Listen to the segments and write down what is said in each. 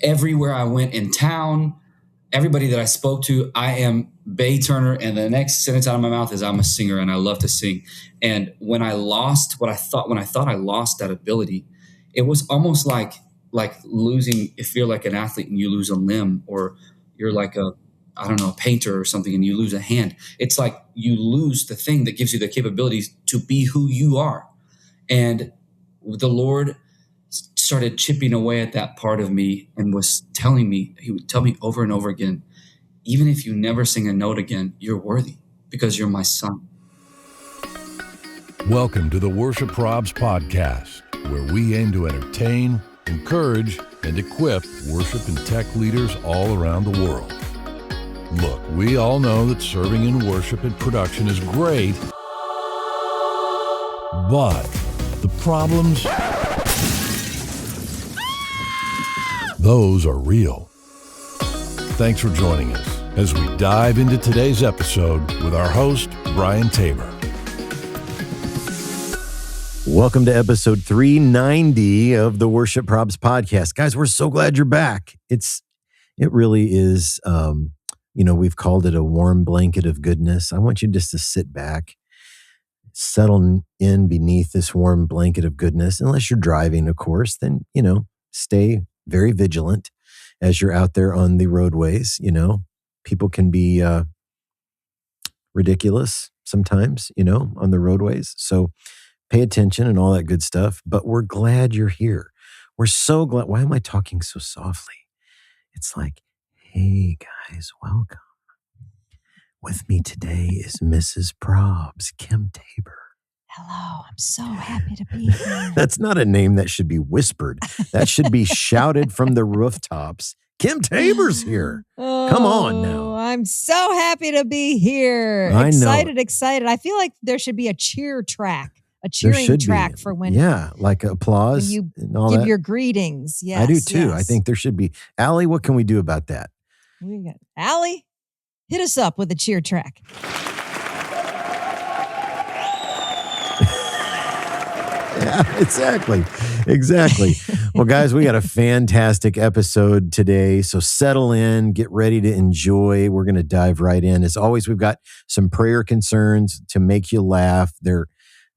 everywhere I went in town, everybody that I spoke to, I am Bay Turner. And the next sentence out of my mouth is I'm a singer and I love to sing. And when I thought I lost that ability, it was almost like losing, if you're like an athlete and you lose a limb, or you're like a painter or something and you lose a hand. It's like you lose the thing that gives you the capabilities to be who you are. And the Lord started chipping away at that part of me and was telling me, he would tell me over and over again, even if you never sing a note again, you're worthy because you're my son. Welcome to the Worship Probs podcast, where we aim to entertain, encourage, and equip worship and tech leaders all around the world. Look, we all know that serving in worship and production is great, but the problems, those are real. Thanks for joining us as we dive into today's episode with our host, Brian Tabor. Welcome to episode 390 of the Worship Probs podcast. Guys, we're so glad you're back. It really is, we've called it a warm blanket of goodness. I want you just to sit back, settle in beneath this warm blanket of goodness. Unless you're driving, of course, then, stay very vigilant as you're out there on the roadways. People can be ridiculous sometimes, on the roadways. So pay attention and all that good stuff. But we're glad you're here. We're so glad. Why am I talking so softly? It's like, hey guys, welcome. With me today is Mrs. Probs, Kim Tabor. Hello, I'm so happy to be here. That's not a name that should be whispered. That should be shouted from the rooftops. Kim Tabor's here. Come on now. I'm so happy to be here. I know. Excited. I feel like there should be a cheer track, a cheering track for when like applause you and all give that. your greetings. Yes, I do too. yes. I think there should be. Allie, what can we do about that? We got Allie, hit us up with a cheer track. Yeah, exactly. Well, guys, we got a fantastic episode today. So settle in, get ready to enjoy. We're going to dive right in. As always, we've got some prayer concerns to make you laugh. They're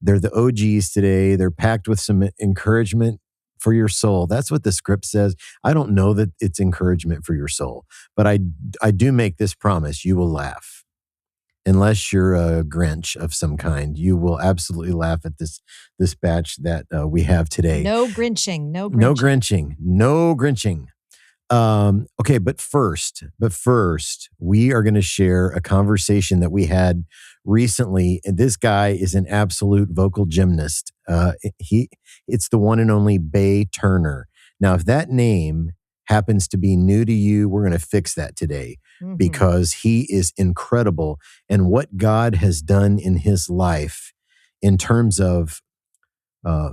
the OGs today. They're packed with some encouragement for your soul. That's what the script says. I don't know that it's encouragement for your soul, but I do make this promise. You will laugh. Unless you're a Grinch of some kind, you will absolutely laugh at this batch that we have today. No Grinching. Okay, but first, we are going to share a conversation that we had recently. And this guy is an absolute vocal gymnast. It's the one and only Bay Turner. Now, if that name happens to be new to you, we're going to fix that today. Mm-hmm. Because he is incredible, and what God has done in his life in terms of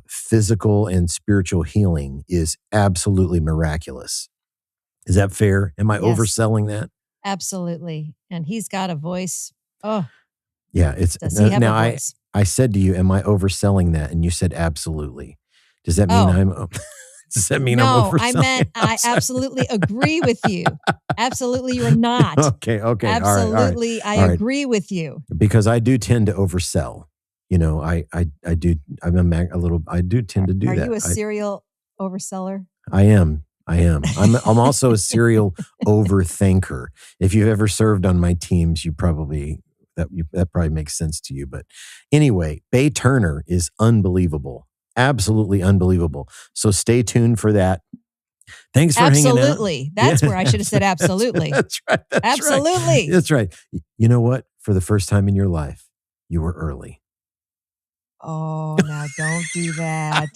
physical and spiritual healing is absolutely miraculous. Is that fair? Am I overselling that? Absolutely. And he's got a voice. Oh, yeah. Does he have a voice? I said to you, am I overselling that? And you said absolutely. Does that mean Does that mean I'm overselling? No, I meant I absolutely agree with you. Absolutely, you're not. Okay. Absolutely, all right. I agree with you. Because I do tend to oversell. I do. I do tend to do that. Are you a serial overseller? I am. I'm also a serial overthinker. If you've ever served on my teams, that probably makes sense to you. But anyway, Bay Turner is unbelievable. Absolutely unbelievable. So stay tuned for that. Thanks for hanging out. Absolutely. That's where I should have said absolutely. That's right. Absolutely. That's right. You know what? For the first time in your life, you were early. Oh, now don't do that.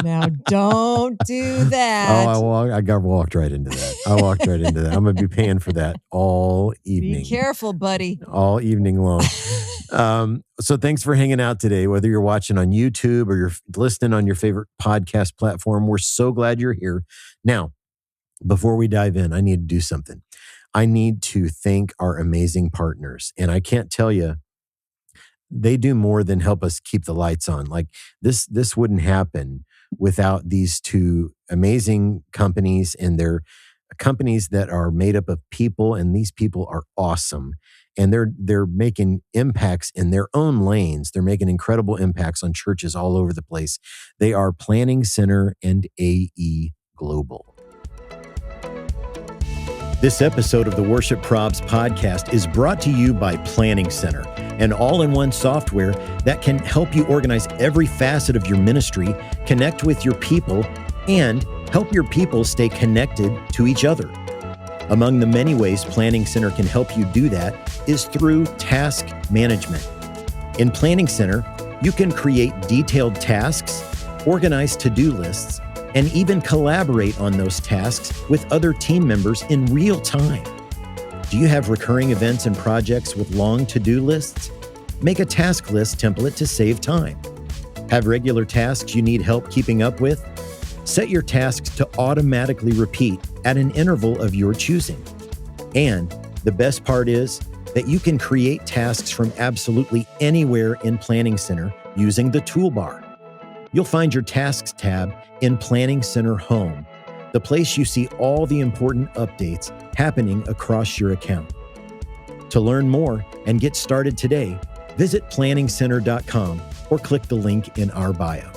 Now don't do that. Oh, I got walked right into that. I'm going to be paying for that all evening. Be careful, buddy. All evening long. So thanks for hanging out today, whether you're watching on YouTube or you're listening on your favorite podcast platform. We're so glad you're here. Now, before we dive in, I need to do something. I need to thank our amazing partners. And I can't tell you, they do more than help us keep the lights on. Like this wouldn't happen without these two amazing companies, and they're companies that are made up of people, and these people are awesome. And they're making impacts in their own lanes. They're making incredible impacts on churches all over the place. They are Planning Center and AE Global. This episode of the Worship Probs podcast is brought to you by Planning Center, an all-in-one software that can help you organize every facet of your ministry, connect with your people, and help your people stay connected to each other. Among the many ways Planning Center can help you do that is through task management. In Planning Center, you can create detailed tasks, organize to-do lists, and even collaborate on those tasks with other team members in real time. Do you have recurring events and projects with long to-do lists? Make a task list template to save time. Have regular tasks you need help keeping up with? Set your tasks to automatically repeat at an interval of your choosing. And the best part is that you can create tasks from absolutely anywhere in Planning Center using the toolbar. You'll find your Tasks tab in Planning Center Home, the place you see all the important updates happening across your account. To learn more and get started today, visit planningcenter.com or click the link in our bio.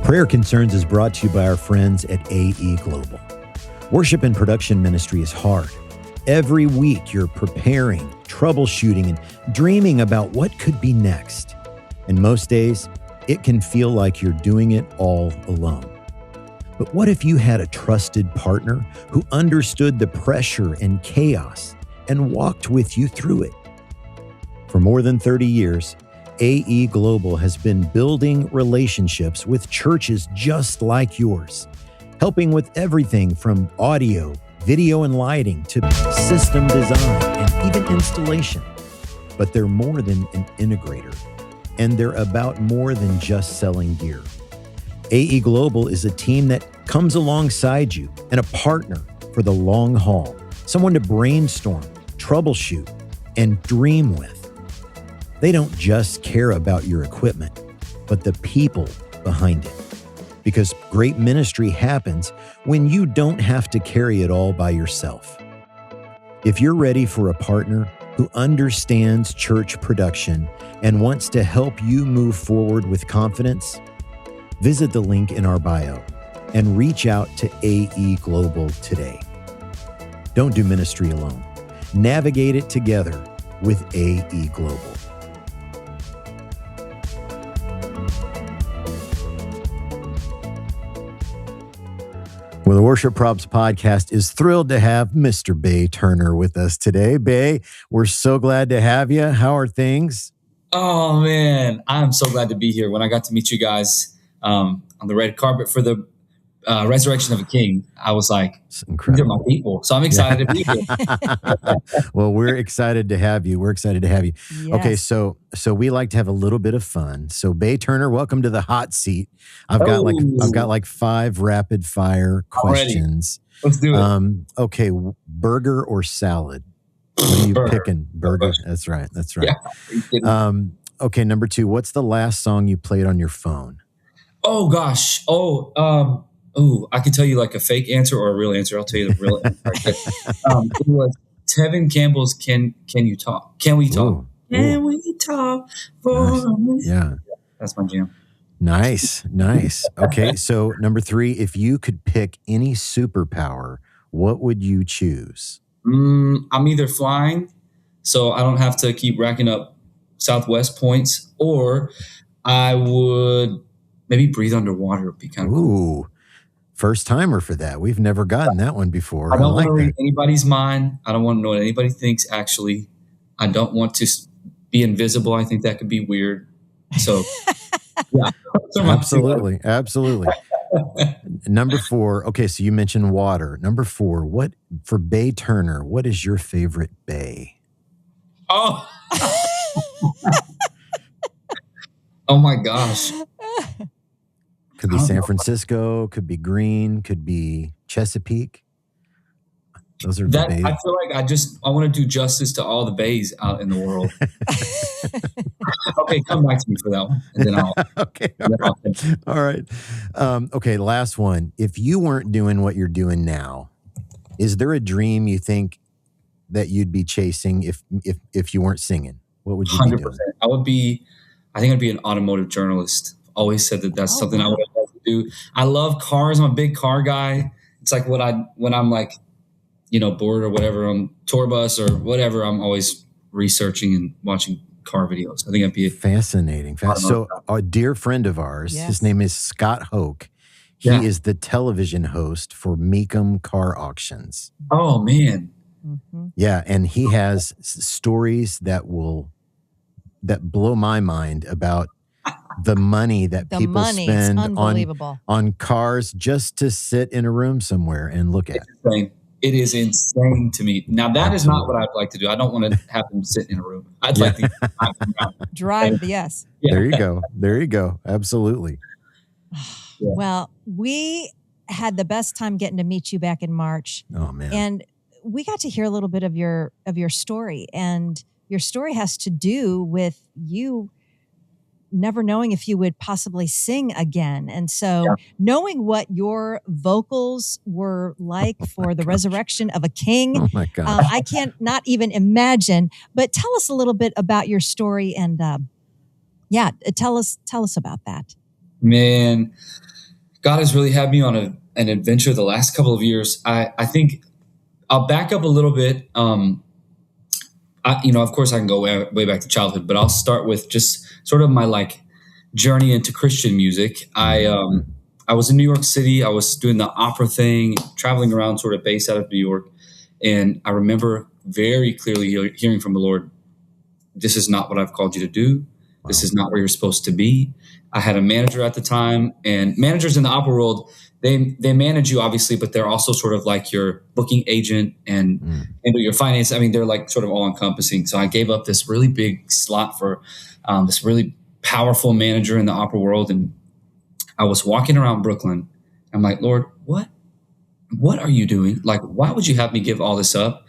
Prayer Concerns is brought to you by our friends at AE Global. Worship and production ministry is hard. Every week you're preparing, troubleshooting, and dreaming about what could be next. And most days, it can feel like you're doing it all alone. But what if you had a trusted partner who understood the pressure and chaos and walked with you through it? For more than 30 years, AE Global has been building relationships with churches just like yours, helping with everything from audio, video and lighting to system design and even installation. But they're more than an integrator, and they're about more than just selling gear. AE Global is a team that comes alongside you and a partner for the long haul, someone to brainstorm, troubleshoot, and dream with. They don't just care about your equipment, but the people behind it. Because great ministry happens when you don't have to carry it all by yourself. If you're ready for a partner who understands church production and wants to help you move forward with confidence, visit the link in our bio and reach out to AE Global today. Don't do ministry alone. Navigate it together with AE Global. Well, the Worship Probs podcast is thrilled to have Mr. Bay Turner with us today. Bay, we're so glad to have you. How are things? Oh, man. I'm so glad to be here. When I got to meet you guys on the red carpet for the Resurrection of a King, I was like, these are my people. So I'm excited to be here. Well, we're excited to have you. Yes. Okay, so we like to have a little bit of fun. So Bay Turner, welcome to the hot seat. I've got like 5 rapid fire questions. Let's do it. Okay, burger or salad? What are you picking? Burger. That's right. Yeah. Okay, number 2, what's the last song you played on your phone? Oh gosh. I can tell you like a fake answer or a real answer. I'll tell you the real answer. It was Tevin Campbell's Can We Talk? Can we talk? Yeah. That's my jam. Nice. Okay, so number 3, if you could pick any superpower, what would you choose? I'm either flying, so I don't have to keep racking up Southwest points, or I would maybe breathe underwater. Would be kind of cool. First timer for that. We've never gotten that one before. I don't want to read anybody's mind. I don't want to know what anybody thinks, actually. I don't want to be invisible. I think that could be weird. So, yeah. Absolutely. Number 4. Okay, so you mentioned water. Number 4, what for Bay Turner, what is your favorite bay? Oh. Oh my gosh. Could be San Francisco, could be Green, could be Chesapeake. Those are the bays. I feel like I want to do justice to all the bays out in the world. Okay, come back to me for that one, and then I'll. Okay, all right. Okay, last one. If you weren't doing what you're doing now, is there a dream you think that you'd be chasing if you weren't singing? What would you 100%. Be doing? I think I'd be an automotive journalist. Always said that's something I would love to do. I love cars. I'm a big car guy. It's like when I'm like, bored or whatever on tour bus or whatever, I'm always researching and watching car videos. I think that'd be fascinating. So a dear friend of ours, his name is Scott Hoke. He is the television host for Mecum Car Auctions. Oh, man. Mm-hmm. Yeah, and he has stories that blow my mind about the money that people spend on cars just to sit in a room somewhere and look at. It is insane to me. Now, that is not what I'd like to do. I don't want to have them sit in a room. I'd like to drive. Yes. Yeah. There you go. Absolutely. Yeah. Well, we had the best time getting to meet you back in March. Oh, man. And we got to hear a little bit of your story. And your story has to do with you never knowing if you would possibly sing again. And so knowing what your vocals were like for the resurrection of a king, oh my God. I can't not even imagine. But tell us a little bit about your story and tell us about that. Man, God has really had me on an adventure the last couple of years. I think I'll back up a little bit. Of course I can go way back to childhood, but I'll start with just sort of my journey into Christian music. I was in New York City. I was doing the opera thing, traveling around sort of based out of New York. And I remember very clearly hearing from the Lord, this is not what I've called you to do. This is not where you're supposed to be. I had a manager at the time, and managers in the opera world, they manage you obviously, but they're also sort of like your booking agent and handle your finance. I mean, they're like sort of all encompassing. So I gave up this really big slot for this really powerful manager in the opera world. And I was walking around Brooklyn. I'm like, Lord, what are you doing? Like, why would you have me give all this up?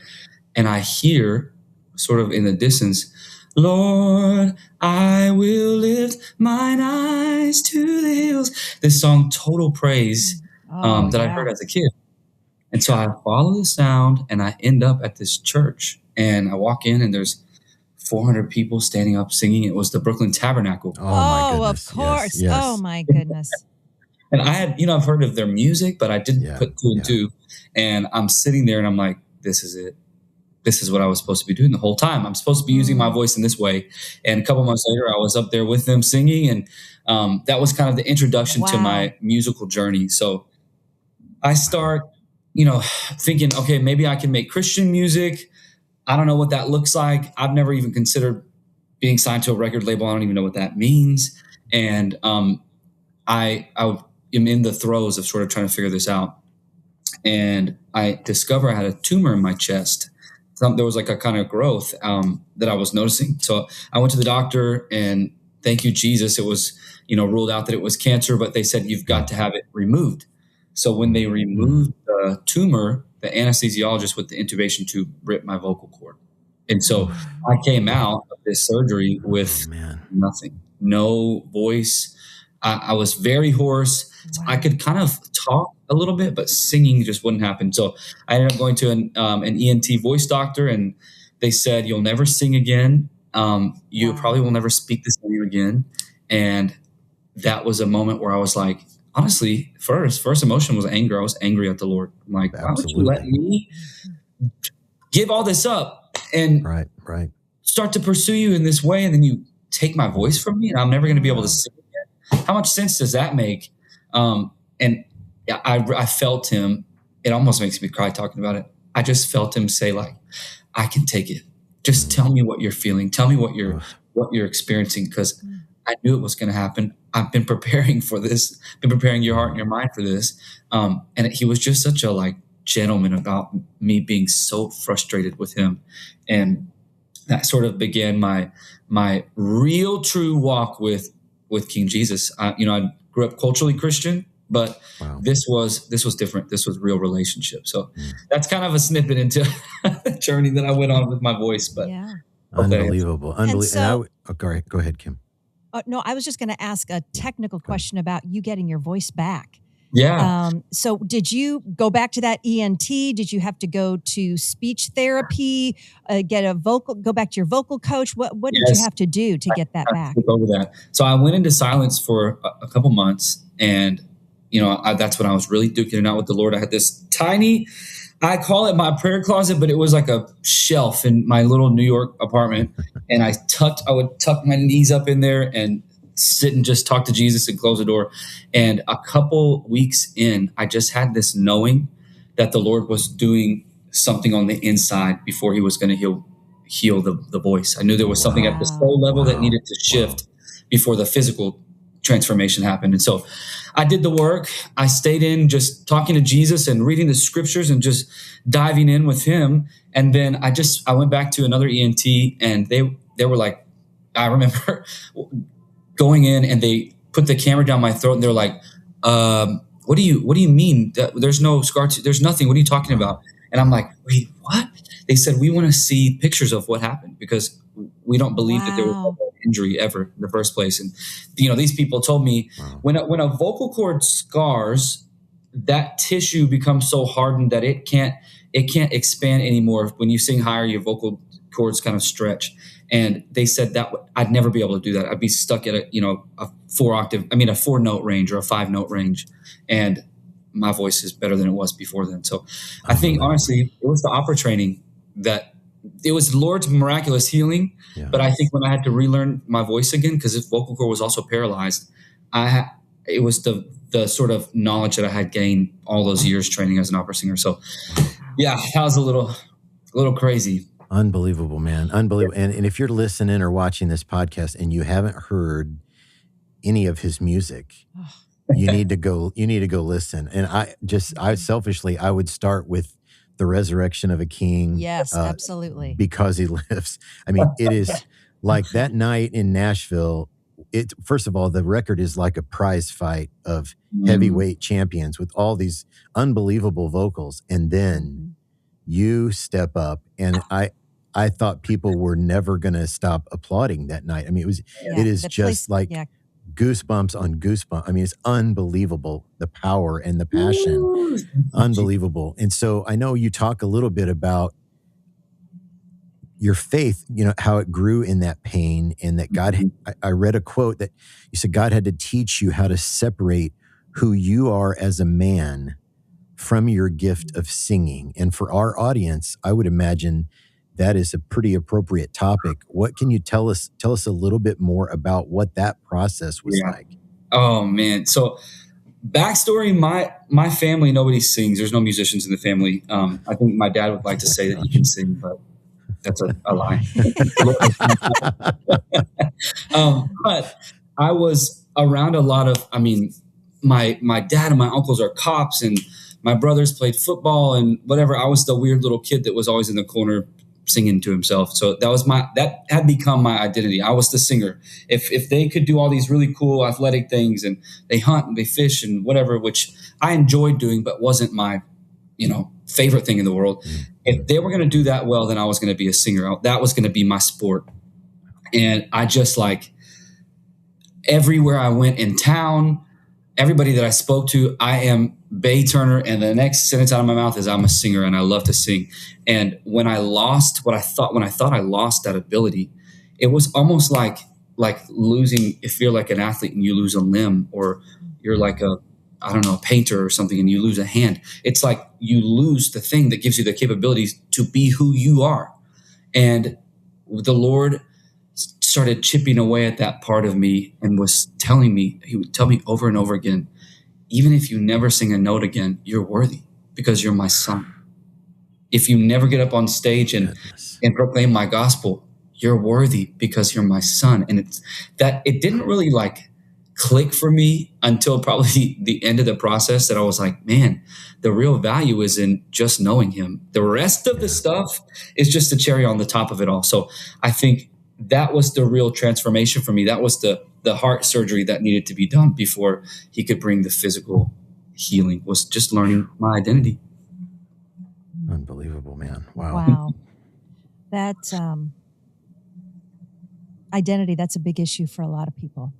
And I hear sort of in the distance, Lord, I will lift mine eyes to the hills. This song, Total Praise, that I heard as a kid. And so I follow the sound and I end up at this church. And I walk in and there's 400 people standing up singing. It was the Brooklyn Tabernacle. Oh, my goodness. Of course. Yes. Oh, my goodness. And I had, I've heard of their music, but I didn't put two and two. And I'm sitting there and I'm like, this is it. This is what I was supposed to be doing the whole time. I'm supposed to be using my voice in this way. And a couple months later, I was up there with them singing. And that was kind of the introduction to my musical journey. So I start, thinking, okay, maybe I can make Christian music. I don't know what that looks like. I've never even considered being signed to a record label. I don't even know what that means. And I am in the throes of sort of trying to figure this out. And I discover I had a tumor in my chest. There was like a kind of growth that I was noticing. So I went to the doctor, and thank you, Jesus, it was, ruled out that it was cancer, but they said, you've got to have it removed. So when they removed the tumor, the anesthesiologist with the intubation tube ripped my vocal cord. And so I came out of this surgery with nothing, no voice. I was very hoarse. Wow. I could kind of talk a little bit, but singing just wouldn't happen. So I ended up going to an ENT voice doctor, and they said, you'll never sing again. You probably will never speak the same again. And that was a moment where I was like, honestly, first emotion was anger. I was angry at the Lord. I'm like, why would you let me give all this up and start to pursue you in this way? And then you take my voice from me and I'm never going to be able to sing again. How much sense does that make? And I felt him. It almost makes me cry talking about it. I just felt him say, like, I can take it. Just tell me what you're feeling. Tell me what you're experiencing, because I knew it was going to happen. I've been preparing for this, been preparing your heart and your mind for this. And he was just such a gentleman about me being so frustrated with him. And that sort of began my real true walk with King Jesus. I grew up culturally Christian. But Wow. this was different. This was real relationship. So that's kind of a snippet into the journey that I went on with my voice. But Yeah. Unbelievable. so- Go ahead, Kim. No, I was just going to ask a technical question about you getting your voice back. yeah. So did you go back to that ENT? Did you have to go to speech therapy, go back to your vocal coach? What did Yes. you have to do to get that back? Over that. So I went into silence for a couple months, and that's when I was really duking it out with the Lord. I had this tiny, I call it my prayer closet, but it was like a shelf in my little New York apartment, and I would tuck my knees up in there and sit and just talk to Jesus and close the door. And a couple weeks in, I just had this knowing that the Lord was doing something on the inside before he was going to heal the voice. I knew there was something at the soul level that needed to shift before the physical transformation happened. And so I did the work. I stayed in just talking to Jesus and reading the scriptures and just diving in with him. And then I went back to another ENT, and they were like, I remember going in, and they put the camera down my throat, and they're like, what do you mean? There's no scar there's nothing. What are you talking about? And I'm like, wait, what? They said, we want to see pictures of what happened, because we don't believe that there was no injury ever in the first place. And, these people told me when a vocal cord scars, that tissue becomes so hardened that it can't expand anymore. When you sing higher, your vocal cords kind of stretch. And they said that I'd never be able to do that. I'd be stuck at a 4-note range or a 5-note range. And my voice is better than it was before then. So I think, honestly, it was the opera training that it was the Lord's miraculous healing. Yeah. But I think when I had to relearn my voice again, because his vocal cord was also paralyzed, it was the sort of knowledge that I had gained all those years training as an opera singer. So yeah, that was a little crazy. Unbelievable, man. Unbelievable. And if you're listening or watching this podcast and you haven't heard any of his music, you need to go listen. And I selfishly, I would start with The Resurrection of a King. Yes, absolutely. Because he lives. I mean, it is like that night in Nashville. First of all, the record is like a prize fight of heavyweight champions with all these unbelievable vocals. And then you step up, and I thought people were never going to stop applauding that night. I mean, it is just goosebumps on goosebumps. I mean, it's unbelievable, the power and the passion. Unbelievable. And so I know you talk a little bit about your faith, how it grew in that pain, and that God, I read a quote that you said God had to teach you how to separate who you are as a man from your gift of singing. And for our audience, I would imagine that is a pretty appropriate topic. What can you tell us a little bit more about what that process was like? Oh man. So backstory, my family, nobody sings. There's no musicians in the family. I think my dad would like to say that he can sing, but that's a lie. But I was around a lot of, my dad and my uncles are cops, and my brothers played football and whatever. I was the weird little kid that was always in the corner singing to himself. So that had become my identity. I was the singer. If they could do all these really cool athletic things, and they hunt and they fish and whatever, which I enjoyed doing, but wasn't my, favorite thing in the world. If they were going to do that well, then I was going to be a singer. That was going to be my sport. And I just everywhere I went in town, everybody that I spoke to, I am Bay Turner, and the next sentence out of my mouth is I'm a singer and I love to sing. And when I thought I lost that ability, it was almost like losing, if you're like an athlete and you lose a limb, or you're like a painter or something and you lose a hand. It's like you lose the thing that gives you the capabilities to be who you are. And the Lord started chipping away at that part of me and was telling me, he would tell me over and over again, even if you never sing a note again, you're worthy because you're my son. If you never get up on stage and proclaim my gospel, you're worthy because you're my son. And it didn't really click for me until probably the end of the process, that I was like, man, the real value is in just knowing him. The rest of the stuff is just the cherry on the top of it all. So I think that was the real transformation for me. That was the the heart surgery that needed to be done before he could bring the physical healing, was just learning my identity. Unbelievable, man. Wow. Wow. That's identity. That's a big issue for a lot of people.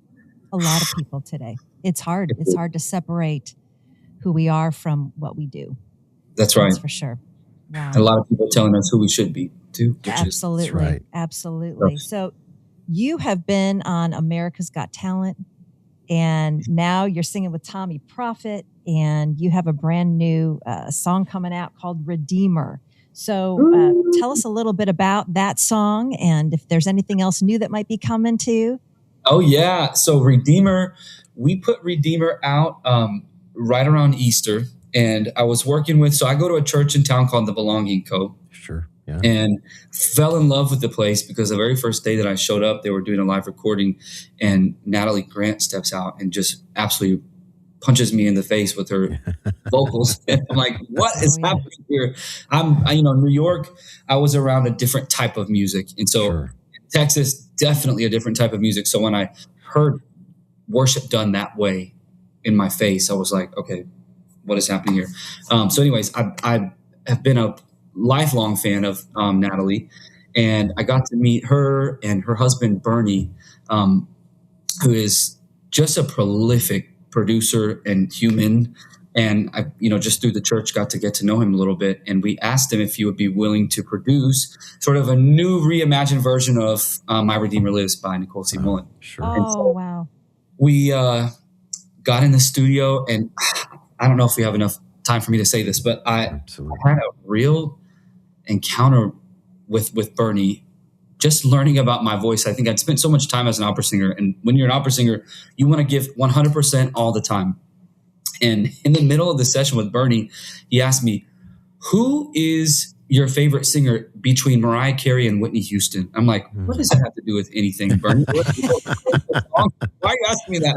A lot of people today. It's hard. It's hard to separate who we are from what we do. That's right. That's for sure. Wow. A lot of people telling us who we should be too. Absolutely. right. Absolutely. So you have been on America's Got Talent, and now you're singing with Tommy Prophet, and you have a brand new song coming out called Redeemer. So tell us a little bit about that song, and if there's anything else new that might be coming too. Oh yeah. So Redeemer, we put Redeemer out right around Easter, and I was working with, so I go to a church in town called the Belonging Co. Sure. Yeah. And fell in love with the place because the very first day that I showed up, they were doing a live recording, and Natalie Grant steps out and just absolutely punches me in the face with her vocals. And I'm like, what is happening here? New York, I was around a different type of music. And so Texas, definitely a different type of music. So when I heard worship done that way in my face, I was like, okay, what is happening here? So anyways, I have been a lifelong fan of Natalie, and I got to meet her and her husband, Bernie, who is just a prolific producer and human. And I, just through the church, got to get to know him a little bit. And we asked him if he would be willing to produce sort of a new reimagined version of My Redeemer Lives by Nicole C. Mullen. Sure. Wow. We got in the studio, and I don't know if we have enough time for me to say this, but I had a real encounter with Bernie, just learning about my voice. I think I'd spent so much time as an opera singer, and when you're an opera singer, you want to give 100% all the time. And in the middle of the session with Bernie, he asked me, who is your favorite singer between Mariah Carey and Whitney Houston? I'm like, what does that have to do with anything, Bernie? Why are you asking me that?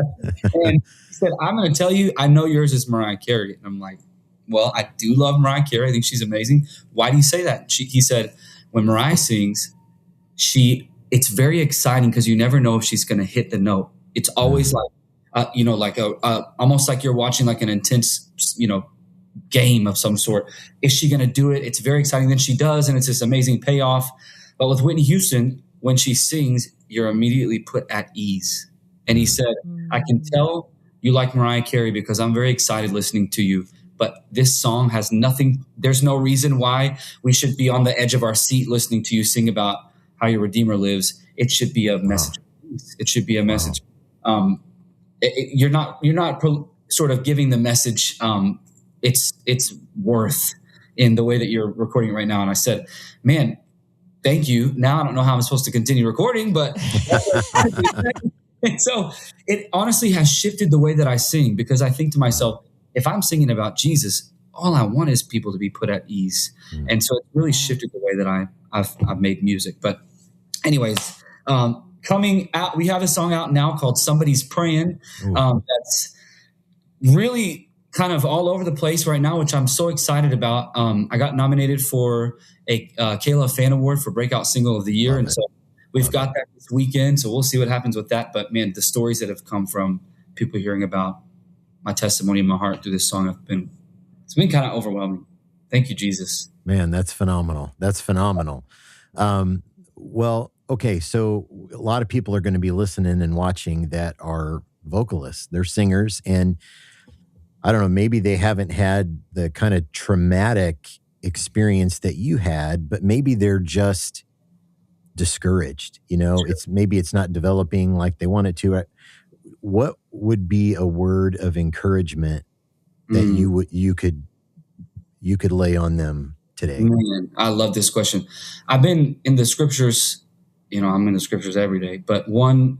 And he said, I'm going to tell you, I know yours is Mariah Carey. And I'm like, well, I do love Mariah Carey. I think she's amazing. Why do you say that? He said, when Mariah sings, it's very exciting because you never know if she's going to hit the note. It's always like, almost like you're watching like an intense, game of some sort. Is she going to do it? It's very exciting. Then she does, and it's this amazing payoff. But with Whitney Houston, when she sings, you're immediately put at ease. And he said, I can tell you like Mariah Carey because I'm very excited listening to you. But this song has nothing. There's no reason why we should be on the edge of our seat listening to you sing about how your Redeemer lives. It should be a message. It should be a message. You're not sort of giving the message its worth in the way that you're recording right now. And I said, man, thank you. Now I don't know how I'm supposed to continue recording, but and so it honestly has shifted the way that I sing, because I think to myself, if I'm singing about Jesus, all I want is people to be put at ease. And so it's really shifted the way that I've made music. But anyways, coming out, we have a song out now called Somebody's Praying. That's really kind of all over the place right now, which I'm so excited about. I got nominated for a Kayla Fan Award for Breakout Single of the Year. And so we've got that this weekend. So we'll see what happens with that. But man, the stories that have come from people hearing about my testimony in my heart through this song it's been kind of overwhelming. Thank you, Jesus. Man, that's phenomenal. That's phenomenal. Well, okay. So a lot of people are going to be listening and watching that are vocalists. They're singers, and I don't know, maybe they haven't had the kind of traumatic experience that you had, but maybe they're just discouraged. Sure. It's not developing like they want it to. What would be a word of encouragement that you could lay on them today? Man, I love this question. I've been in the scriptures, I'm in the scriptures every day, but one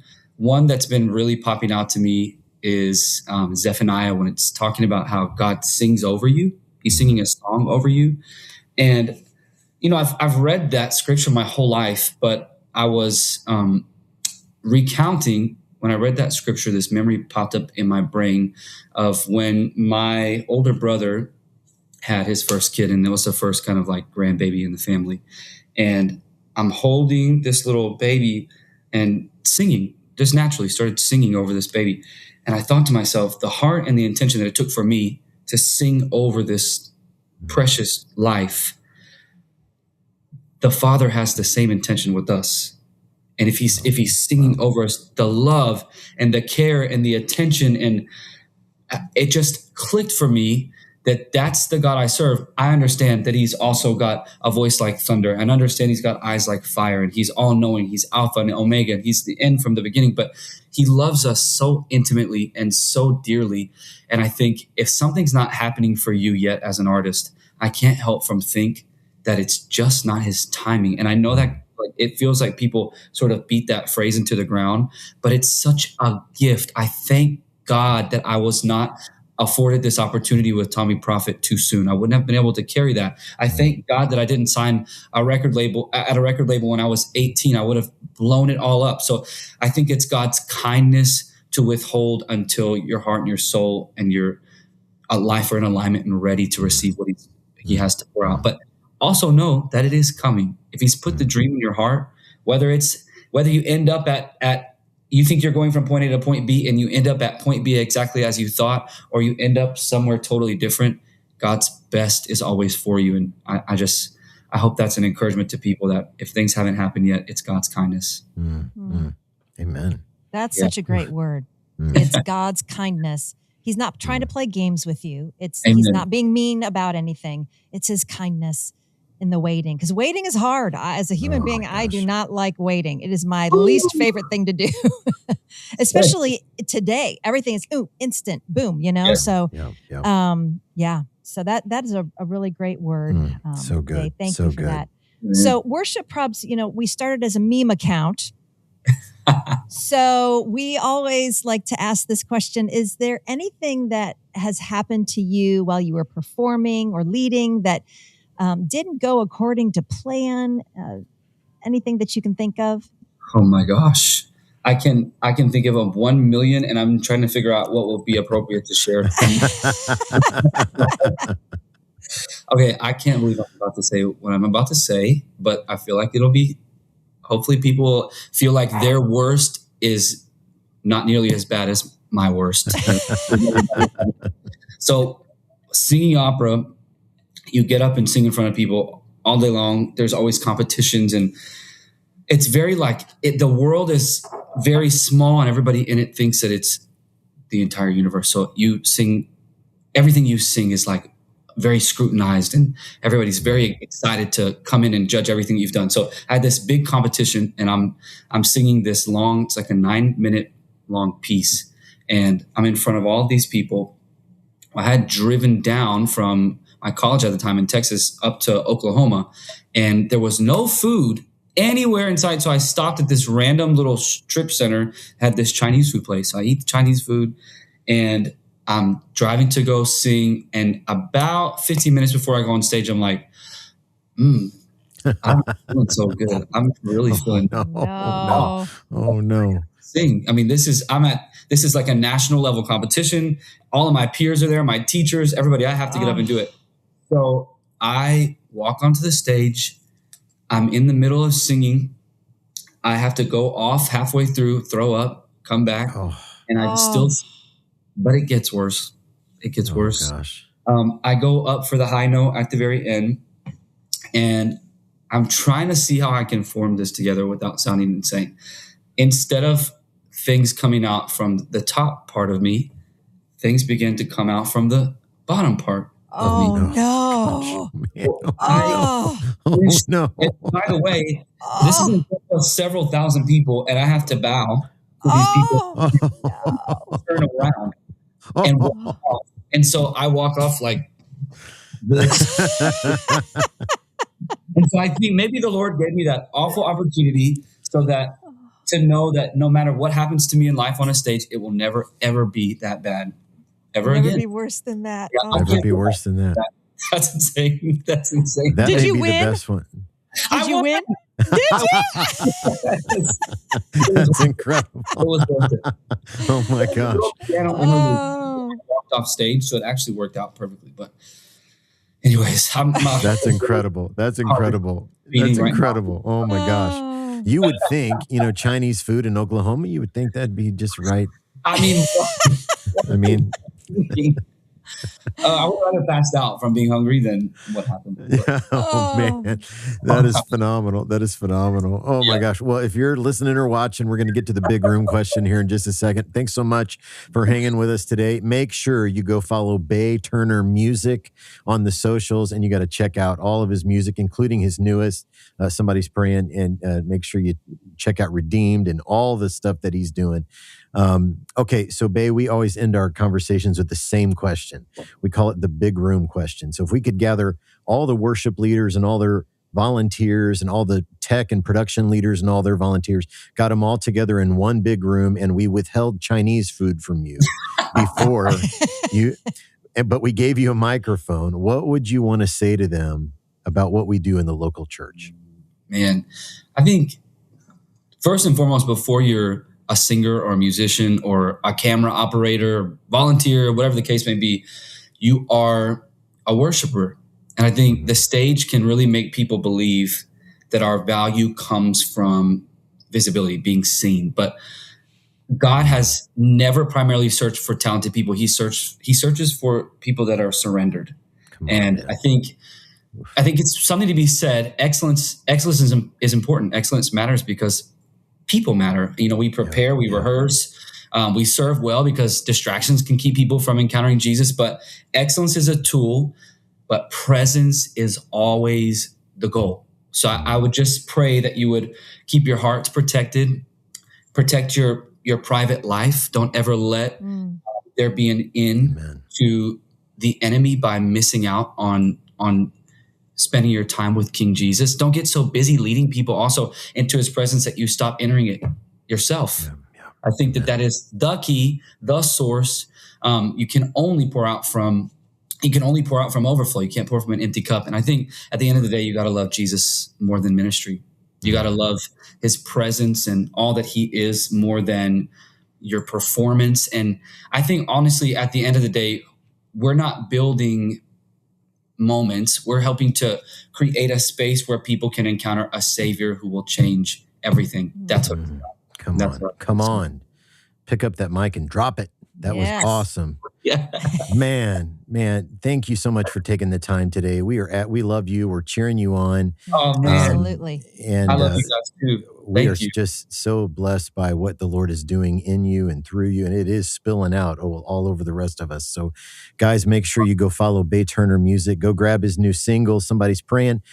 that's been really popping out to me is Zephaniah, when it's talking about how God sings over you. He's singing a song over you. And, I've read that scripture my whole life, but I was recounting when I read that scripture, this memory popped up in my brain of when my older brother had his first kid, and it was the first kind of like grandbaby in the family. And I'm holding this little baby and singing just naturally started singing over this baby. And I thought to myself, the heart and the intention that it took for me to sing over this precious life, the Father has the same intention with us. And if he's singing over us, the love and the care and the attention, and it just clicked for me that that's the God I serve. I understand that he's also got a voice like thunder, and understand he's got eyes like fire, and he's all knowing. He's Alpha and Omega, and he's the end from the beginning, but he loves us so intimately and so dearly. And I think if something's not happening for you yet as an artist, I can't help from think that it's just not his timing. And I know that it feels like people sort of beat that phrase into the ground, but it's such a gift. I thank God that I was not afforded this opportunity with Tommy Prophet too soon. I wouldn't have been able to carry that. I thank God that I didn't sign a record label when I was 18. I would have blown it all up. So I think it's God's kindness to withhold until your heart and your soul and your life are in alignment and ready to receive what he has to pour out. But also know that it is coming. If he's put the dream in your heart, whether you end up at you think you're going from point A to point B and you end up at point B exactly as you thought, or you end up somewhere totally different, God's best is always for you. And I hope that's an encouragement to people that if things haven't happened yet, it's God's kindness. Amen. That's such a great word. It's God's kindness. He's not trying to play games with you. He's not being mean about anything. It's his kindness in the waiting, because waiting is hard. As a human being, I do not like waiting. It is my least favorite thing to do, especially today. Everything is instant, boom, Yeah. So, so that is a really great word. So good. Dave, thank so you for good. that. So Worship Probs, we started as a meme account. So we always like to ask this question: is there anything that has happened to you while you were performing or leading that didn't go according to plan? Anything that you can think of? Oh my gosh. I can think of 1 million, and I'm trying to figure out what will be appropriate to share. Okay, I can't believe I'm about to say what I'm about to say, but I feel like hopefully people feel like their worst is not nearly as bad as my worst. So singing opera, you get up and sing in front of people all day long. There's always competitions, and it's very the world is very small, and everybody in it thinks that it's the entire universe. So everything you sing is like very scrutinized, and everybody's very excited to come in and judge everything you've done. So I had this big competition, and I'm singing this long, it's like a 9-minute long piece, and I'm in front of all of these people. I had driven down from my college at the time in Texas up to Oklahoma, and there was no food anywhere in sight. So I stopped at this random little strip center, had this Chinese food place. So I eat the Chinese food, and I'm driving to go sing. And about 15 minutes before I go on stage, I'm like, I'm feeling so good. I'm really feeling Oh no. Sing. I mean, this is like a national level competition. All of my peers are there, my teachers, everybody. I have to get up and do it. So I walk onto the stage. I'm in the middle of singing. I have to go off halfway through, throw up, come back, and I still. But it gets worse. It gets worse. Gosh. I go up for the high note at the very end, and I'm trying to see how I can form this together without sounding insane. Instead of things coming out from the top part of me, things begin to come out from the bottom part of me. No. No. And by the way, this is in front of several thousand people, and I have to bow to these people, turn around and walk off. And so I walk off like this. And so I think maybe the Lord gave me that awful opportunity so that to know that no matter what happens to me in life on a stage, it will never, ever be that bad ever again. Never be worse than that. Yeah, Never be worse than that. That's insane. That's insane. That Did may you be win? the best one. Did you win? Did you? That's incredible. It was worth it. Oh my gosh. I walked off stage, so it actually worked out perfectly. But anyways, That's incredible. That's incredible. That's incredible. Oh my gosh. You would think, Chinese food in Oklahoma, you would think that'd be just right. I mean, I mean, I would rather passed out from being hungry than what happened. oh man, that is phenomenal. That is phenomenal. Oh my gosh. Well, if you're listening or watching, we're going to get to the big room question here in just a second. Thanks so much for hanging with us today. Make sure you go follow Bay Turner Music on the socials, and you got to check out all of his music, including his newest, Somebody's Praying, and make sure you check out Redeemed and all the stuff that he's doing. Okay, so Bay, we always end our conversations with the same question. We call it the big room question. So if we could gather all the worship leaders and all their volunteers and all the tech and production leaders and all their volunteers, got them all together in one big room, and we withheld Chinese food from you before you, but we gave you a microphone, what would you want to say to them about what we do in the local church? Man, I think first and foremost, before you're a singer or a musician or a camera operator, volunteer, whatever the case may be, you are a worshiper. And I think the stage can really make people believe that our value comes from visibility, being seen. But God has never primarily searched for talented people. He searches for people that are surrendered. And I think it's something to be said. Excellence is important. Excellence matters because people matter. We prepare, we rehearse, we serve well because distractions can keep people from encountering Jesus. But excellence is a tool, but presence is always the goal. So I would just pray that you would keep your hearts protected, protect your private life. Don't ever let there be an end to the enemy by missing out on spending your time with King Jesus. Don't get so busy leading people also into his presence that you stop entering it yourself. I think that is the key, the source. You can only pour out from overflow. You can't pour from an empty cup. And I think at the end of the day, you got to love Jesus more than ministry. You got to love his presence and all that he is more than your performance. And I think honestly, at the end of the day, we're not building moments. We're helping to create a space where people can encounter a savior who will change everything. That's what it's about. Come on. Pick up that mic and drop it. That was awesome. Yeah. Man, thank you so much for taking the time today. We love you. We're cheering you on. Oh man. Absolutely. And I love you guys too. We are just so blessed by what the Lord is doing in you and through you, and it is spilling out all over the rest of us. So, guys, make sure you go follow Bay Turner Music. Go grab his new single, Somebody's Praying.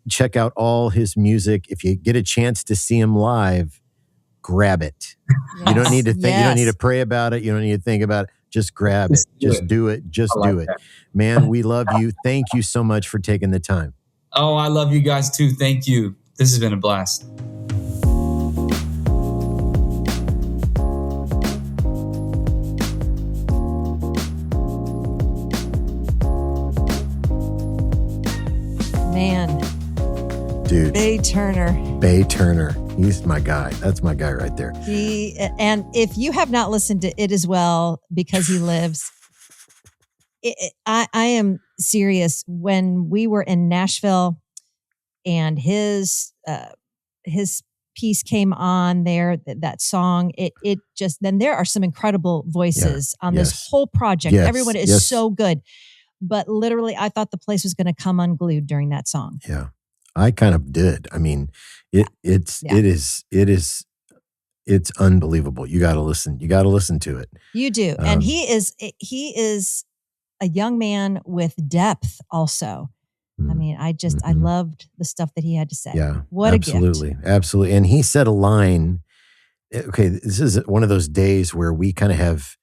Check out all his music. If you get a chance to see him live, grab it. Yes. You don't need to think. You don't need to pray about it. You don't need to think about it. Just grab it. Just do it. Just do it. Man, we love you. Thank you so much for taking the time. Oh, I love you guys too. Thank you. This has been a blast. Man. Dude. Bay Turner. He's my guy. That's my guy right there. And if you have not listened to It Is Well Because He Lives, I am serious. When we were in Nashville and his piece came on there, that song, it just, then there are some incredible voices on this whole project. Everyone is so good. But literally, I thought the place was going to come unglued during that song. Yeah. I kind of did. I mean, it's unbelievable. You got to listen. You got to listen to it. You do. And he is a young man with depth also. I mean, I loved the stuff that he had to say. Yeah. What a gift. Absolutely. And he said a line. Okay. This is one of those days where we kind of have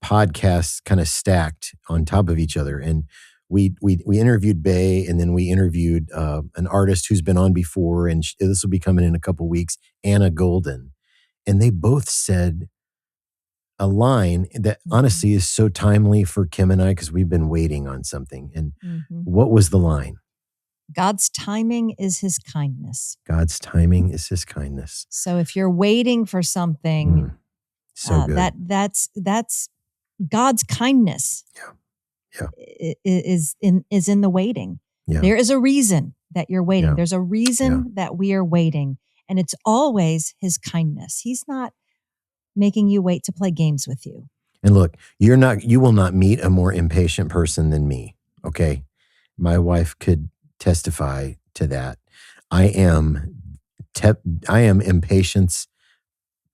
podcasts kind of stacked on top of each other. And we interviewed Bay, and then we interviewed an artist who's been on before, and this will be coming in a couple weeks, Anna Golden. And they both said a line that honestly is so timely for Kim and I, because we've been waiting on something. And what was the line? God's timing is his kindness. God's timing is his kindness. So if you're waiting for something, good. That's God's kindness. Is in the waiting. There is a reason that you're waiting. There's a reason that we are waiting. And it's always his kindness. He's not making you wait to play games with you. And look, you will not meet a more impatient person than me. Okay. My wife could testify to that. I am impatience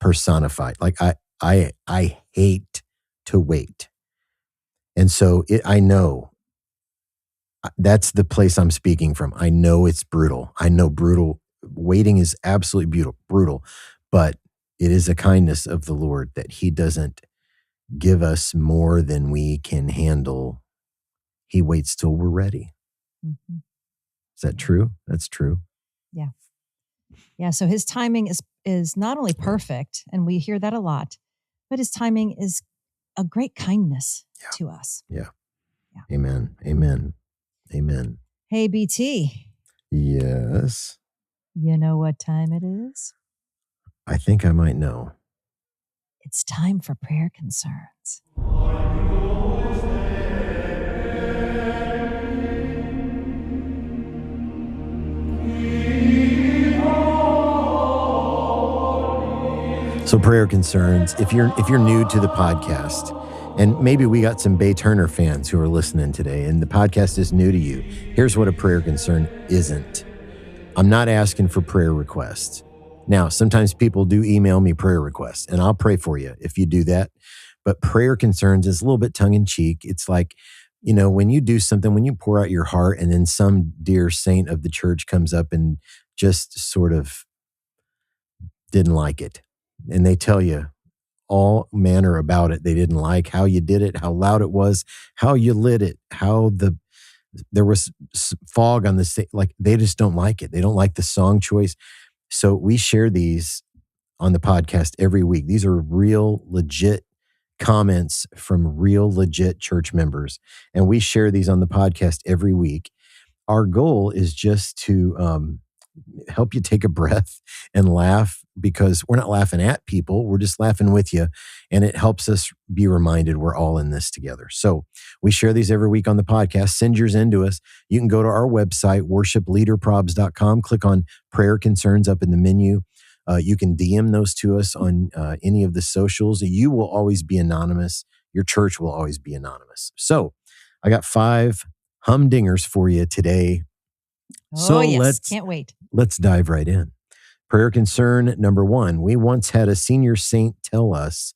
personified. Like I hate to wait. And so I know that's the place I'm speaking from. I know it's brutal. I know waiting is absolutely brutal, but it is a kindness of the Lord that he doesn't give us more than we can handle. He waits till we're ready. Mm-hmm. Is that true? That's true. Yeah. Yeah. So his timing is not only perfect, and we hear that a lot, but his timing is a great kindness to us. Yeah. Amen. Amen. Amen. Hey, BT. Yes. You know what time it is? I think I might know. It's time for prayer concerns. So prayer concerns, if you're new to the podcast, and maybe we got some Bay Turner fans who are listening today and the podcast is new to you, here's what a prayer concern isn't. I'm not asking for prayer requests. Now, sometimes people do email me prayer requests, and I'll pray for you if you do that. But prayer concerns is a little bit tongue in cheek. It's like, when you do something, when you pour out your heart, and then some dear saint of the church comes up and just sort of didn't like it. And they tell you all manner about it. They didn't like how you did it, how loud it was, how you lit it, how there was fog on the stage. Like, they just don't like it. They don't like the song choice. So we share these on the podcast every week. These are real, legit comments from real, legit church members. And we share these on the podcast every week. Our goal is just to help you take a breath and laugh, because we're not laughing at people. We're just laughing with you. And it helps us be reminded we're all in this together. So we share these every week on the podcast. Send yours in to us. You can go to our website, worshipleaderprobs.com, click on prayer concerns up in the menu. You can DM those to us on any of the socials. You will always be anonymous. Your church will always be anonymous. So I got 5 humdingers for you today. So yes, can't wait. Let's dive right in. Prayer concern number 1. We once had a senior saint tell us,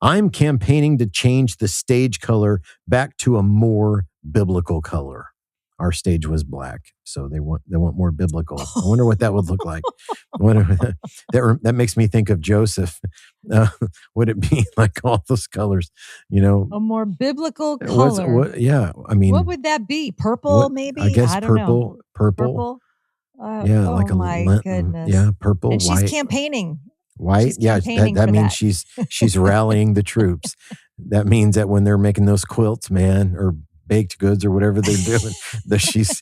I'm campaigning to change the stage color back to a more biblical color. Our stage was black, so they want more biblical. I wonder what that would look like. That makes me think of Joseph. Would it be like all those colors? A more biblical color. What would that be? Purple, maybe? I guess I don't know. Purple. Like my goodness. Yeah, purple. And white. she's campaigning. White. That means she's rallying the troops. That means that when they're making those quilts, man, or baked goods or whatever they're doing, she's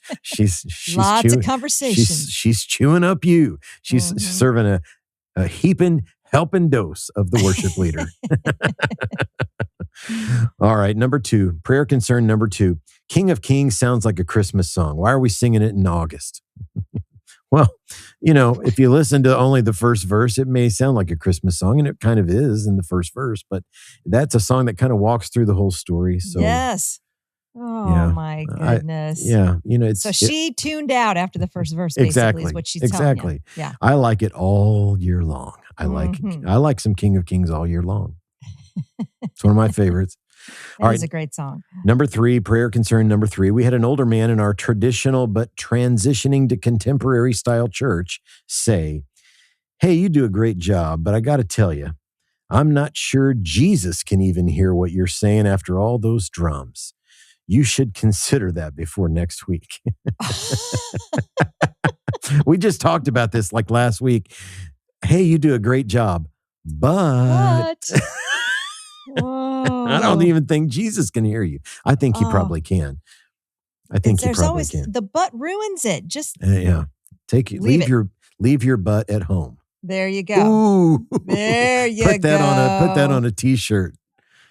lots of conversation. She's chewing up you. She's serving a heaping, helping dose of the worship leader. All right, number 2, prayer concern number 2. King of Kings sounds like a Christmas song. Why are we singing it in August? Well, if you listen to only the first verse, it may sound like a Christmas song, and it kind of is in the first verse, but that's a song that kind of walks through the whole story. So yes. Oh my goodness. She tuned out after the first verse, basically, is what she's telling you. Yeah. I like it all year long. I like some King of Kings all year long. It's one of my favorites. It is a great song. Number 3, prayer concern number 3. We had an older man in our traditional but transitioning to contemporary style church say, hey, you do a great job, but I got to tell you, I'm not sure Jesus can even hear what you're saying after all those drums. You should consider that before next week. We just talked about this like last week. Hey, you do a great job, but I don't even think Jesus can hear you. I think he probably can. I think he probably can. The but ruins it. Just leave your butt at home. There you go. Ooh. There you go. Put that on a t-shirt.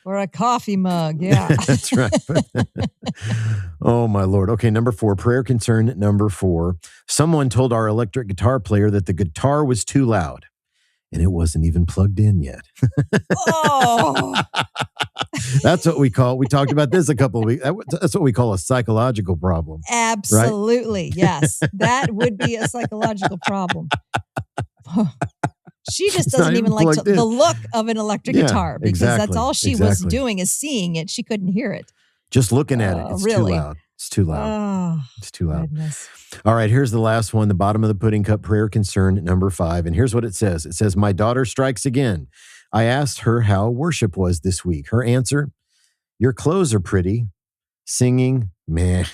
Or a coffee mug. Yeah. That's right. Oh, my Lord. Okay, number 4, prayer concern number 4. Someone told our electric guitar player that the guitar was too loud, and it wasn't even plugged in yet. Oh. That's what we talked about this a couple of weeks. That's what we call a psychological problem. Absolutely. Right? Yes. That would be a psychological problem. She just doesn't even like the look of an electric guitar because that's all she was doing is seeing it. She couldn't hear it. Just looking at it. It's really too loud. It's too loud. It's too loud. Goodness. All right, here's the last one, the bottom of the pudding cup prayer concern number 5. And here's what it says. It says, my daughter strikes again. I asked her how worship was this week. Her answer, your clothes are pretty. Singing, meh.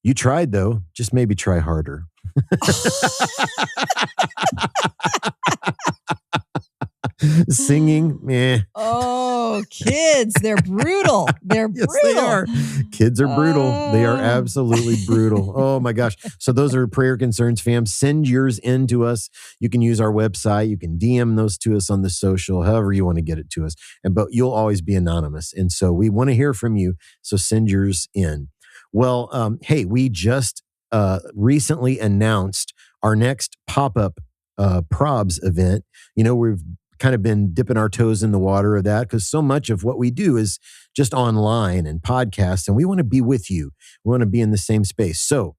You tried though. Just maybe try harder. Singing, meh. Oh, kids, they're brutal. They're brutal. Yes, they are. Kids are brutal. They are absolutely brutal. Oh my gosh. So those are prayer concerns, fam. Send yours in to us. You can use our website. You can DM those to us on the social, however you want to get it to us. But you'll always be anonymous. And so we want to hear from you. So send yours in. Well, hey, we just recently announced our next pop-up Probs event. You know, we've kind of been dipping our toes in the water of that because so much of what we do is just online and podcasts, and we want to be with you. We want to be in the same space. So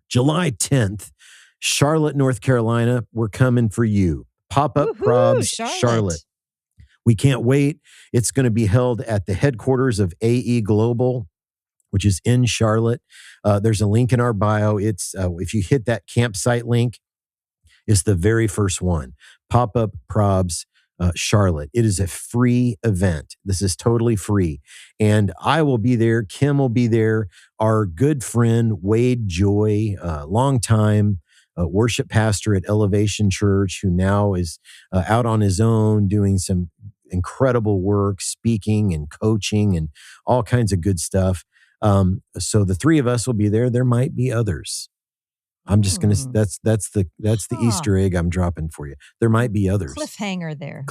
July 10th, Charlotte, North Carolina, we're coming for you. Pop-up Probs, Charlotte. We can't wait. It's going to be held at the headquarters of AE Global, which is in Charlotte. There's a link in our bio. It's if you hit that campsite link, it's the very first one. Pop-up Probs, Charlotte. It is a free event. This is totally free. And I will be there. Kim will be there. Our good friend, Wade Joy, longtime worship pastor at Elevation Church, who now is out on his own doing some incredible work, speaking and coaching and all kinds of good stuff. So the 3 of us will be there. There might be others. I'm just going to, that's the Easter egg I'm dropping for you. There might be others. Cliffhanger there.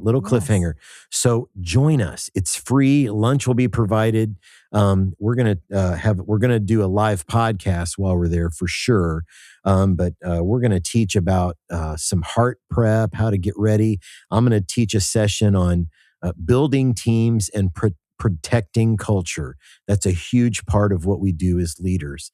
Little cliffhanger. So join us. It's free. Lunch will be provided. We're going to do a live podcast while we're there for sure. But we're going to teach about some heart prep, how to get ready. I'm going to teach a session on building teams and protecting culture. That's a huge part of what we do as leaders.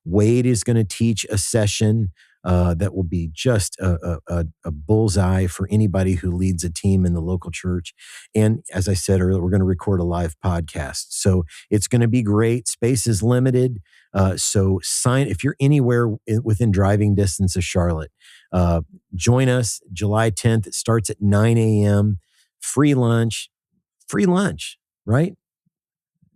Wade is going to teach a session that will be just a bullseye for anybody who leads a team in the local church. And as I said earlier, we're going to record a live podcast. So it's going to be great. Space is limited. So sign, if you're anywhere within driving distance of Charlotte, join us July 10th. It starts at 9 a.m. Free lunch, right?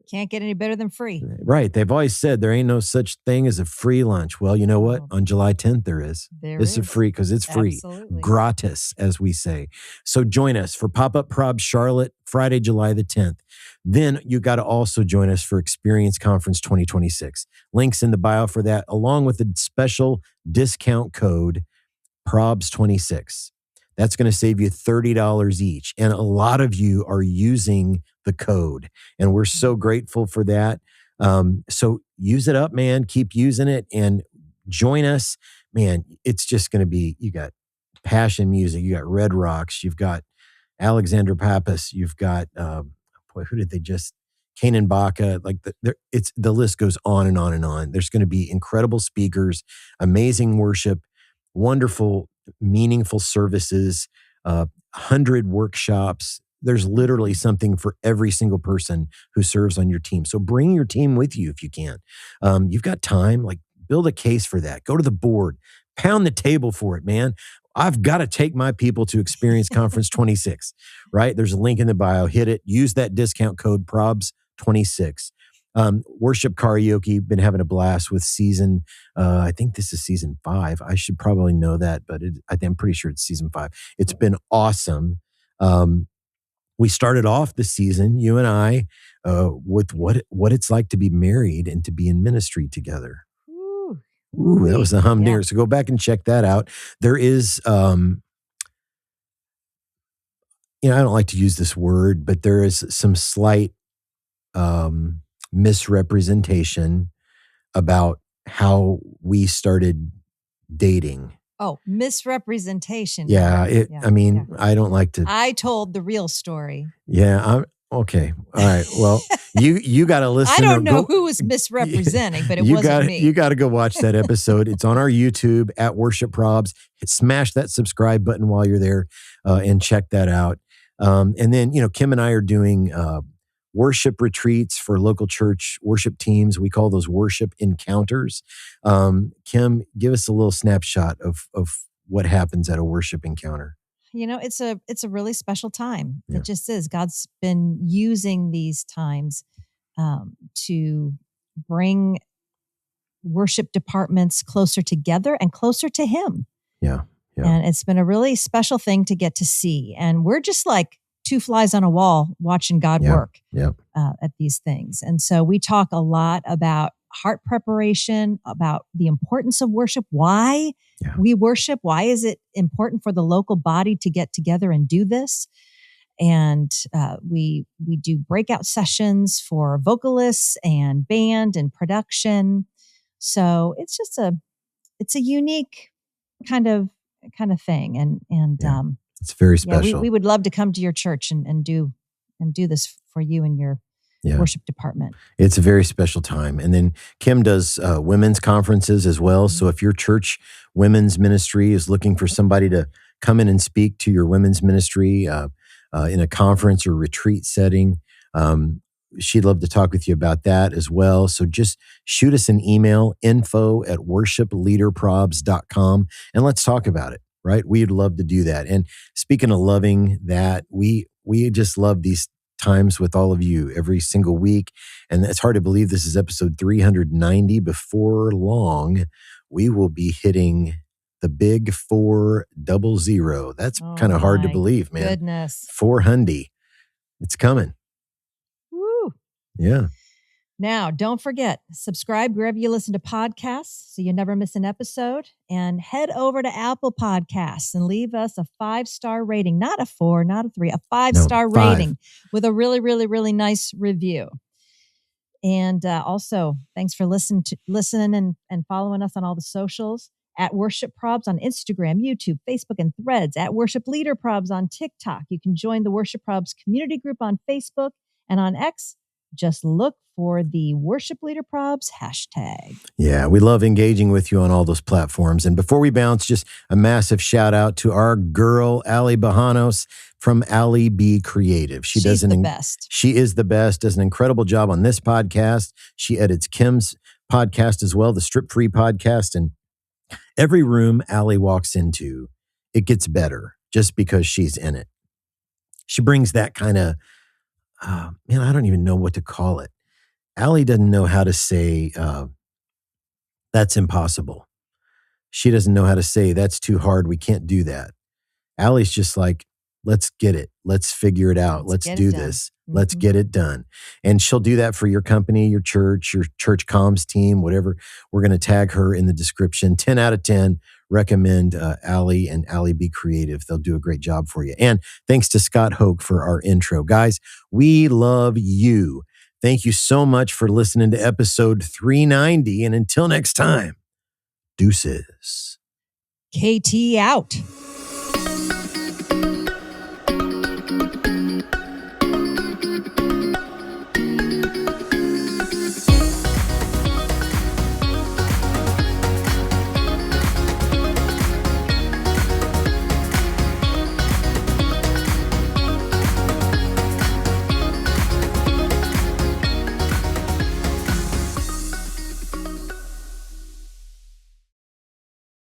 Can't get any better than free. Right. They've always said there ain't no such thing as a free lunch. Well, you know what? On July 10th, there is. It's a free because it's free. Absolutely. Gratis, as we say. So join us for Pop-Up Probs Charlotte, Friday, July the 10th. Then you got to also join us for Experience Conference 2026. Links in the bio for that, along with a special discount code, Probs26. That's going to save you $30 each. And a lot of you are using the code. And we're so grateful for that. So use it up, man. Keep using it and join us. Man, it's just going to be, you got Passion Music, you got Red Rocks, you've got Alexander Pappas, you've got, who did they just, Kanan Baca, like the list goes on and on and on. There's going to be incredible speakers, amazing worship, wonderful, meaningful services, 100 workshops. There's literally something for every single person who serves on your team. So bring your team with you if you can. You've got time, like build a case for that. Go to the board, pound the table for it, man. I've got to take my people to Experience Conference 26, right? There's a link in the bio. Hit it. Use that discount code Probs26. Worship karaoke, been having a blast with season, I think this is season 5. I should probably know that, but I'm pretty sure it's season 5. It's been awesome. We started off the season, you and I, with what it's like to be married and to be in ministry together. Ooh, that was a humdinger. Yeah. So go back and check that out. There is I don't like to use this word, but there is some slight misrepresentation about how we started dating. Oh, misrepresentation. Yeah. I mean, yeah. I don't like to. I told the real story. Yeah. Okay. All right. Well, you got to listen. I don't know who was misrepresenting, but it wasn't me. You got to go watch that episode. It's on our YouTube at Worship Probs. Smash that subscribe button while you're there and check that out. And then, Kim and I are doing worship retreats for local church worship teams. We call those worship encounters. Kim, give us a little snapshot of what happens at a worship encounter. It's a really special time. Yeah. It just is. God's been using these times to bring worship departments closer together and closer to Him. Yeah. And it's been a really special thing to get to see. And we're just like two flies on a wall watching God work at these things. And so we talk a lot about heart preparation, about the importance of worship, why we worship, why is it important for the local body to get together and do this. And we do breakout sessions for vocalists and band and production. So it's just a unique kind of thing. And it's very special. We would love to come to your church and do this for you and your worship department. It's a very special time. And then Kim does women's conferences as well. Mm-hmm. So if your church women's ministry is looking for somebody to come in and speak to your women's ministry in a conference or retreat setting, she'd love to talk with you about that as well. So just shoot us an email, info@worshipleaderprobs.com, and let's talk about it, right? We'd love to do that. And speaking of loving that, we just love these times with all of you every single week. And it's hard to believe this is episode 390. Before long, we will be hitting the big 400. That's kind of hard to believe, man. Goodness. 400. It's coming. Woo. Yeah. Now, don't forget, subscribe wherever you listen to podcasts so you never miss an episode. And head over to Apple Podcasts and leave us a 5-star rating. Not a 4, not a 3, a 5-star rating with a really, really, really nice review. And also, thanks for listening and following us on all the socials. At Worship Probs on Instagram, YouTube, Facebook, and Threads. At Worship Leader Probs on TikTok. You can join the Worship Probs community group on Facebook. And on X, just look for the Worship Leader Probs hashtag. Yeah, we love engaging with you on all those platforms. And before we bounce, just a massive shout out to our girl, Ali Bajanos from Ali B Creative. She's the best. She is the best, does an incredible job on this podcast. She edits Kim's podcast as well, the Strip Free podcast. And every room Ali walks into, it gets better just because she's in it. She brings that kind of, I don't even know what to call it. Ali doesn't know how to say, that's impossible. She doesn't know how to say, that's too hard. We can't do that. Ali's just like, let's get it. Let's figure it out. Let's do this. Mm-hmm. Let's get it done. And she'll do that for your company, your church comms team, whatever. We're going to tag her in the description. 10 out of 10. Recommend Ali and Ali Be Creative. They'll do a great job for you. And thanks to Scott Hoke for our intro. Guys, we love you. Thank you so much for listening to episode 390. And until next time, deuces. KT out.